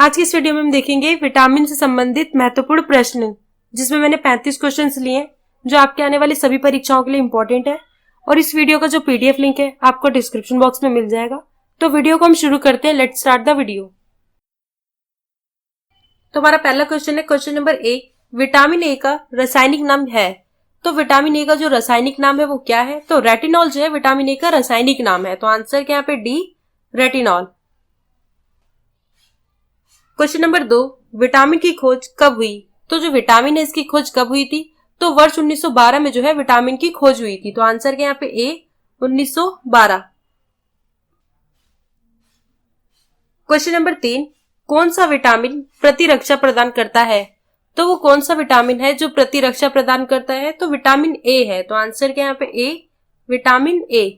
आज की इस वीडियो में हम देखेंगे विटामिन से संबंधित महत्वपूर्ण प्रश्न, जिसमें मैंने 35 क्वेश्चंस लिए जो आपके आने वाली सभी परीक्षाओं के लिए इंपॉर्टेंट है। और इस वीडियो का जो पीडीएफ लिंक है आपको डिस्क्रिप्शन बॉक्स में मिल जाएगा। तो वीडियो को हम शुरू करते हैं। Let's start the video. तो हमारा पहला क्वेश्चन है, क्वेश्चन नंबर ए, विटामिन ए का रासायनिक नाम है। तो विटामिन ए का जो रासायनिक नाम है वो क्या है? तो रेटिनॉल जो है विटामिन ए का रासायनिक नाम है। तो आंसर क्या यहाँ पे D, retinol. Question number 2, vitamin की खोज कब हुई? तो जो विटामिन है इसकी खोज कब हुई थी? तो वर्ष 1912 में जो है विटामिन की खोज हुई थी। तो आंसर क्या यहाँ पे ए, 1912। क्वेश्चन नंबर 3, कौन सा विटामिन प्रतिरक्षा प्रदान करता है? तो वो कौन सा विटामिन है जो प्रतिरक्षा प्रदान करता है? तो विटामिन ए है। तो आंसर क्या यहाँ पे A, vitamin A.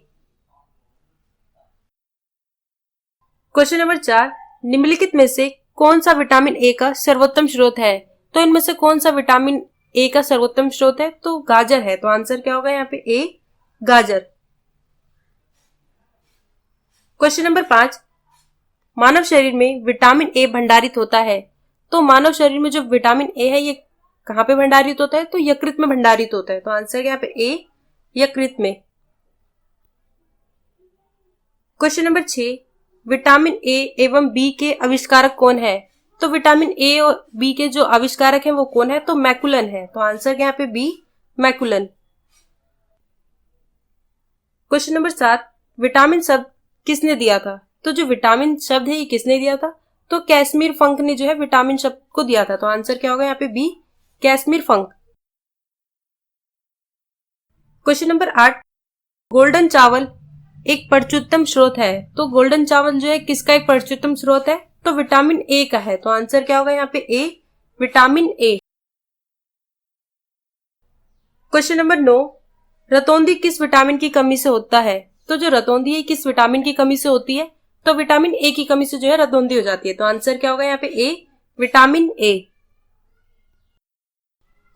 Question number 4, निम्नलिखित में से कौन सा विटामिन ए का सर्वोत्तम स्रोत है? तो इनमें से कौन सा विटामिन ए का सर्वोत्तम स्रोत है? तो गाजर है। तो आंसर क्या होगा यहाँ पे ए, गाजर। क्वेश्चन नंबर 5, मानव शरीर में विटामिन ए भंडारित होता है। तो मानव शरीर में जो विटामिन ए है ये कहाँ पे भंडारित होता है? तो यकृत में भंडारित होता है। तो आंसर क्या यहाँ पे ए, यकृत में। क्वेश्चन नंबर 6, विटामिन ए एवं बी के आविष्कारक कौन है? तो विटामिन ए और बी के जो आविष्कारक हैं वो कौन है? तो मैकुलन है। तो आंसर क्या यहाँ पे बी, मैकुलन। क्वेश्चन नंबर 7, विटामिन शब्द किसने दिया था? तो जो विटामिन शब्द है ये किसने दिया था? तो कैसमीर फंक ने जो है विटामिन शब्द को दिया था। तो आंसर क्या होगा यहाँ पे बी, कैसमीर फंक। क्वेश्चन नंबर 8, गोल्डन चावल एक प्रचुरतम स्रोत है। तो गोल्डन चावल जो है किसका एक प्रचुरतम स्रोत है? तो विटामिन ए का है। तो आंसर क्या होगा यहाँ पे A, vitamin A. Question number 9, रतौंधी किस विटामिन की कमी से होता है? तो जो रतौंधी है किस विटामिन की कमी से होती है? तो विटामिन ए की कमी से जो है रतौंधी हो जाती है। तो आंसर क्या होगा यहाँ पे A, vitamin A.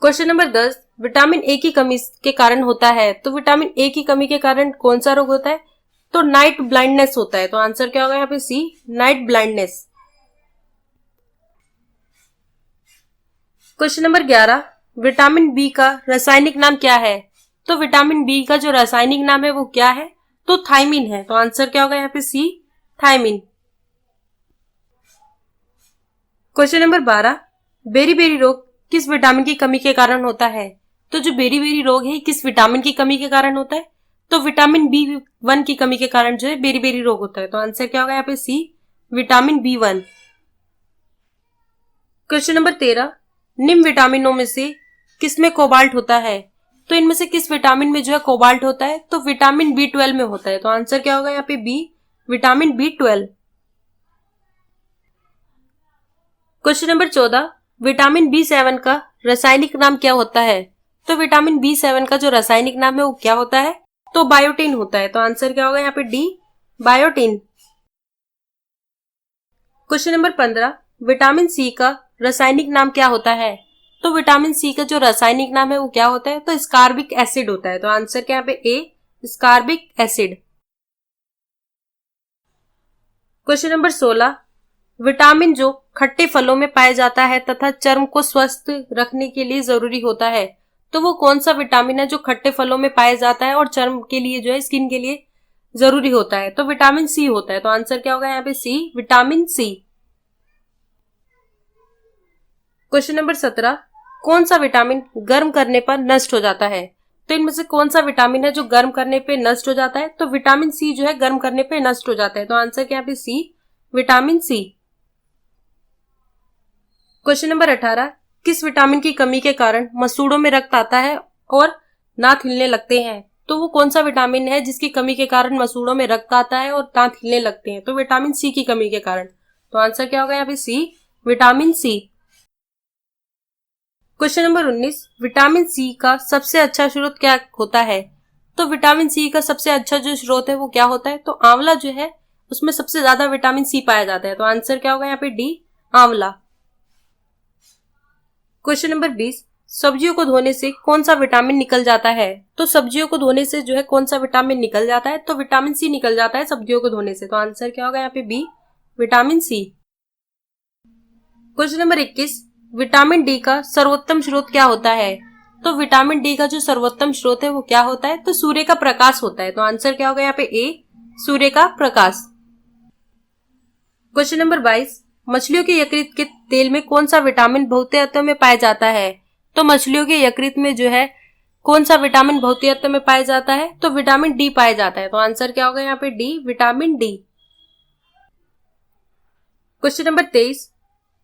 Question number 10, vitamin A की कमी के कारण होता है। तो विटामिन ए की कमी के कारण कौन सा रोग होता है? तो नाइट ब्लाइंडनेस होता है। तो आंसर क्या होगा यहाँ पे C, night blindness. Question number 11, vitamin B का रासायनिक नाम क्या है? तो विटामिन बी का जो रासायनिक नाम है वो क्या है? तो थायमिन है। तो आंसर क्या होगा यहाँ पे सी, थायमिन। क्वेश्चन नंबर 12, बेरी-बेरी रोग किस विटामिन की कमी के कारण होता है? तो जो बेरी-बेरी रोग है किस विटामिन की कमी के कारण होता है? तो विटामिन B1 की कमी के कारण जो है बेरी-बेरी रोग होता है। तो आंसर क्या होगा यहाँ पे C, vitamin B1। Question number 13, निम्न विटामिनों में से किसमें कोबाल्ट होता है? तो इनमें से किस विटामिन में जो है कोबाल्ट होता है? तो विटामिन B12 में होता है। तो आंसर क्या होगा यहाँ पे B, vitamin B12। Question number 14, vitamin B7 का रासायनिक नाम क्या होता है? तो विटामिन B7 का जो रासायनिक नाम है वो क्या होता है? तो बायोटिन होता है। तो आंसर क्या होगा यहाँ पे D, biotin. Question number 15, vitamin C का रासायनिक नाम क्या होता है? तो विटामिन सी का जो रासायनिक नाम है वो क्या होता है? तो स्कारबिक एसिड होता है। तो आंसर क्या यहाँ पे ए, स्कारबिक एसिड। क्वेश्चन नंबर 16, विटामिन जो खट्टे फलों में पाया जाता है तथा चर्म को स्वस्थ रखने के लिए जरूरी होता है, तो वो कौन सा विटामिन है जो खट्टे फलों में पाया जाता है और चर्म के लिए जो है, स्किन के लिए जरूरी होता है? तो विटामिन सी होता है। तो आंसर क्या होगा यहाँ पे C, vitamin C. Question number 17, कौन सा विटामिन गर्म करने पर नष्ट हो जाता है? तो इनमें से कौन सा विटामिन है जो गर्म करने पे नष्ट हो जाता है? तो विटामिन सी जो है गर्म करने पे नष्ट हो जाता है। तो आंसर क्या यहाँ पे C, vitamin C. Question number 18, किस विटामिन की कमी के कारण मसूड़ों में रक्त आता है और दांत हिलने लगते हैं? तो वो कौन सा विटामिन है जिसकी कमी के कारण मसूड़ों में रक्त आता है और दांत हिलने लगते हैं? तो विटामिन सी की कमी के कारण। तो आंसर क्या होगा यहाँ पे C, vitamin C. Question number 19, vitamin C का सबसे अच्छा स्रोत क्या होता है? तो विटामिन सी का सबसे अच्छा जो स्रोत है वो क्या होता है? तो आंवला जो है उसमें सबसे ज्यादा विटामिन सी पाया जाता है। तो आंसर क्या होगा यहाँ पे डी, आंवला। क्वेश्चन नंबर 20, सब्जियों को धोने से कौन सा विटामिन निकल जाता है? तो सब्जियों को धोने से जो है कौन सा विटामिन निकल जाता है? तो विटामिन सी निकल जाता है सब्जियों को धोने से। तो आंसर क्या होगा यहाँ पे B, vitamin C. Question number 21, vitamin D का सर्वोत्तम स्रोत क्या होता है? तो विटामिन डी का जो सर्वोत्तम स्रोत है वो क्या होता है? तो सूर्य का प्रकाश होता है। तो आंसर क्या होगा यहाँ पे? ए, सूर्य का प्रकाश। क्वेश्चन नंबर 22, मछलियों के यकृत के तेल में कौन सा विटामिन बहुतीय अवस्था में पाया जाता है? तो मछलियों के यकृत में जो है कौन सा विटामिन बहुतीय अवस्था में पाया जाता है? तो विटामिन डी पाया जाता है। तो आंसर क्या होगा यहाँ पे? D, vitamin D. Question number 23,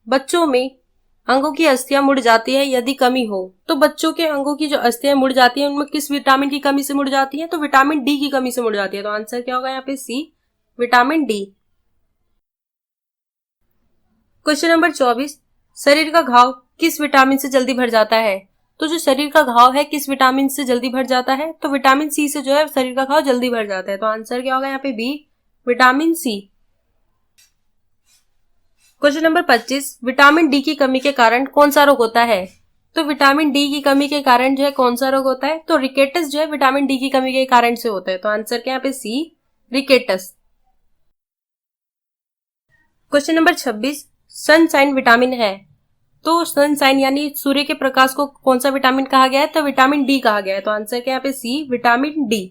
बच्चों में अंगों की अस्थियां मुड़ जाती है यदि कमी हो। तो बच्चों के अंगों की जो अस्थियां मुड़ जाती है उनमें किस विटामिन की कमी से मुड़ जाती है? तो विटामिन डी की कमी से मुड़ जाती है। तो आंसर क्या होगा यहाँ पे? C, vitamin D. Question number 24, शरीर का घाव किस विटामिन से जल्दी भर जाता है? तो जो शरीर का घाव है किस विटामिन से जल्दी भर जाता है? तो विटामिन सी से जो है शरीर का घाव जल्दी भर जाता है। तो आंसर क्या होगा यहाँ पे? B, vitamin C. Question number 25, vitamin D की कमी के कारण कौन सा रोग होता है? तो विटामिन डी की कमी के कारण जो है कौन सा रोग होता है? तो रिकेटस जो है विटामिन डी की कमी के कारण से होता है। तो आंसर क्या यहाँ पे? C, rickets. Question number 26, sunshine vitamin है। तो सनशाइन यानी सूर्य के प्रकाश को कौन सा विटामिन कहा गया है? तो विटामिन डी कहा गया है। तो आंसर क्या यहाँ पे? C, vitamin D.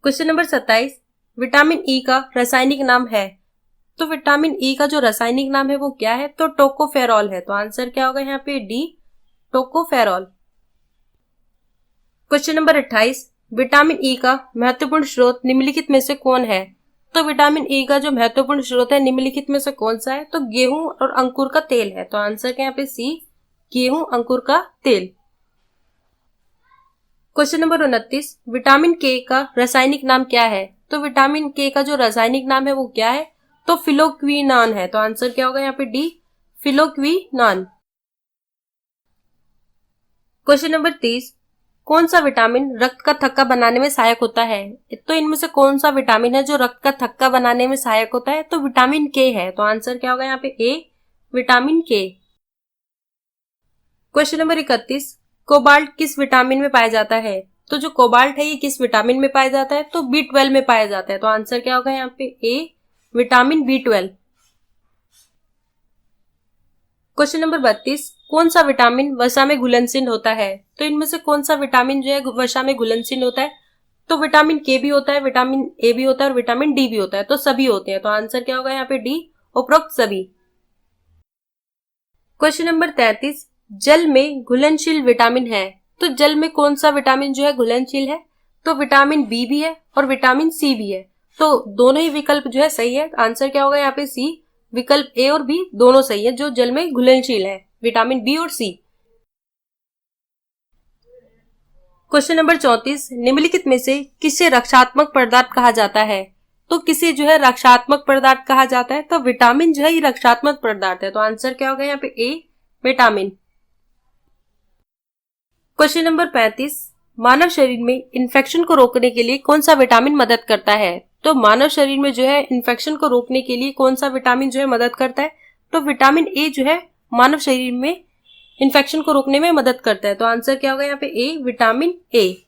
Question number 27, vitamin E का रासायनिक नाम है। तो विटामिन ई का जो रासायनिक नाम है वो क्या है? तो टोकोफेरॉल है। तो आंसर क्या होगा यहाँ पे? D, tocopherol. Question number 28, vitamin E का महत्वपूर्ण स्रोत निम्नलिखित में से कौन है? तो विटामिन ई का जो महत्वपूर्ण स्रोत है निम्नलिखित में से कौन सा है? तो गेहूं और अंकुर का तेल है। तो आंसर क्या यहाँ पे? सी, गेहूं अंकुर का तेल। क्वेश्चन नंबर 29, विटामिन के का रासायनिक नाम क्या है? तो विटामिन के का जो रासायनिक नाम है वो क्या है? तो फिलोक्विनान है। तो आंसर क्या होगा यहाँ पे? डी, फिलोक्विनान। क्वेश्चन नंबर 30, कौन सा विटामिन रक्त का थक्का बनाने में सहायक होता है? तो इनमें से कौन सा विटामिन है जो रक्त का थक्का बनाने में सहायक होता है? तो विटामिन के है। तो आंसर क्या होगा यहाँ पे? ए, विटामिन के। क्वेश्चन नंबर 31, कोबाल्ट किस विटामिन में पाया जाता है? तो जो कोबाल्ट है ये किस विटामिन में पाया जाता है? तो B12 में पाया जाता है। तो आंसर क्या होगा यहाँ पे? A, vitamin B12। Question number 32, कौन सा विटामिन वसा में घुलनशील होता है? तो इनमें से कौन सा विटामिन जो है वसा में घुलनशील होता है? तो विटामिन के भी होता है, विटामिन ए भी होता है और विटामिन डी भी होता है। तो सभी होते हैं। तो आंसर क्या होगा यहाँ पे? डी, उपरोक्त सभी। क्वेश्चन नंबर 33, जल में घुलनशील विटामिन है। तो जल में कौन सा विटामिन जो है घुलनशील है? तो विटामिन बी भी है और विटामिन सी भी है। तो दोनों ही विकल्प जो है सही है। आंसर क्या होगा यहाँ पे? सी, विकल्प ए और बी दोनों सही है जो जल में घुलनशील है, विटामिन बी और सी। क्वेश्चन नंबर 34, निम्नलिखित में से किसे रक्षात्मक पदार्थ कहा जाता है? तो किसे जो है रक्षात्मक पदार्थ कहा जाता है? तो विटामिन जो है ये रक्षात्मक पदार्थ है। तो आंसर क्या होगा यहाँ पे? A, vitamin. क्वेश्चन नंबर 35, मानव शरीर में इन्फेक्शन को रोकने के लिए कौन सा विटामिन मदद करता है? तो मानव शरीर में जो है इन्फेक्शन को रोकने के लिए कौन सा विटामिन जो है मदद करता है? तो विटामिन ए जो है मानव शरीर में इन्फेक्शन को रोकने में मदद करता है। तो आंसर क्या होगा यहाँ पे? A, vitamin A.